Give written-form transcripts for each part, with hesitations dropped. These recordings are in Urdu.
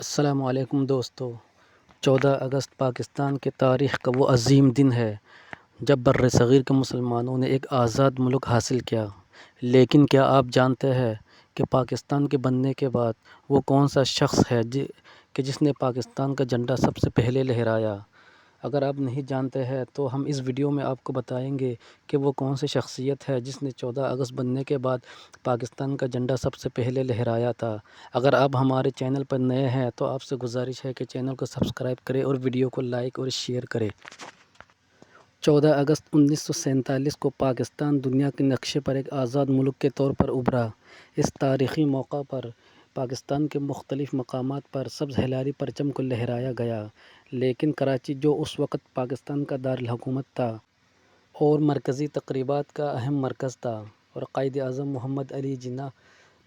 السلام علیکم دوستو۔ 14 اگست پاکستان کی تاریخ کا وہ عظیم دن ہے جب بر صغیر کے مسلمانوں نے ایک آزاد ملک حاصل کیا۔ لیکن کیا آپ جانتے ہیں کہ پاکستان کے بننے کے بعد وہ کون سا شخص ہے جس نے پاکستان کا جھنڈا سب سے پہلے لہرایا؟ اگر آپ نہیں جانتے ہیں تو ہم اس ویڈیو میں آپ کو بتائیں گے کہ وہ کون سی شخصیت ہے جس نے 14 اگست بننے کے بعد پاکستان کا جھنڈا سب سے پہلے لہرایا تھا۔ اگر آپ ہمارے چینل پر نئے ہیں تو آپ سے گزارش ہے کہ چینل کو سبسکرائب کریں اور ویڈیو کو لائک اور شیئر کریں۔ 14 اگست 1947 کو پاکستان دنیا کے نقشے پر ایک آزاد ملک کے طور پر ابھرا۔ اس تاریخی موقع پر پاکستان کے مختلف مقامات پر سبز ہلالی پرچم کو لہرایا گیا، لیکن کراچی جو اس وقت پاکستان کا دارالحکومت تھا اور مرکزی تقریبات کا اہم مرکز تھا، اور قائد اعظم محمد علی جناح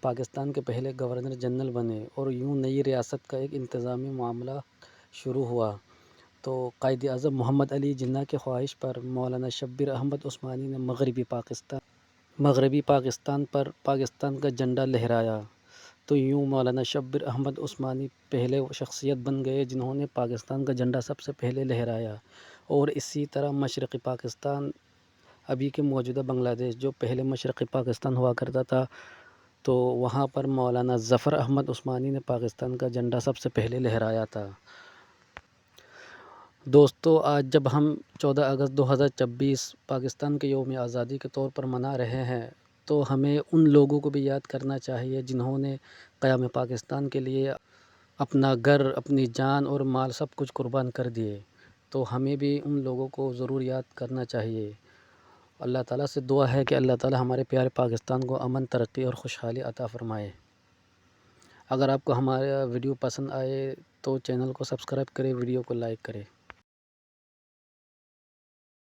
پاکستان کے پہلے گورنر جنرل بنے، اور یوں نئی ریاست کا ایک انتظامی معاملہ شروع ہوا۔ تو قائد اعظم محمد علی جناح کی خواہش پر مولانا شبیر احمد عثمانی نے مغربی پاکستان پر پاکستان کا جھنڈا لہرایا۔ تو یوں مولانا شبیر احمد عثمانی پہلے شخصیت بن گئے جنہوں نے پاکستان کا جھنڈا سب سے پہلے لہرایا، اور اسی طرح مشرقی پاکستان، ابھی کے موجودہ بنگلہ دیش جو پہلے مشرقی پاکستان ہوا کرتا تھا، تو وہاں پر مولانا ظفر احمد عثمانی نے پاکستان کا جھنڈا سب سے پہلے لہرایا تھا۔ دوستو، آج جب ہم 14 اگست 2026 پاکستان کے یوم آزادی کے طور پر منا رہے ہیں، تو ہمیں ان لوگوں کو بھی یاد کرنا چاہیے جنہوں نے قیام پاکستان کے لیے اپنا گھر، اپنی جان اور مال سب کچھ قربان کر دیے۔ تو ہمیں بھی ان لوگوں کو ضرور یاد کرنا چاہیے۔ اللہ تعالیٰ سے دعا ہے کہ اللہ تعالیٰ ہمارے پیارے پاکستان کو امن، ترقی اور خوشحالی عطا فرمائے۔ اگر آپ کو ہمارا ویڈیو پسند آئے تو چینل کو سبسکرائب کریں، ویڈیو کو لائک کریں۔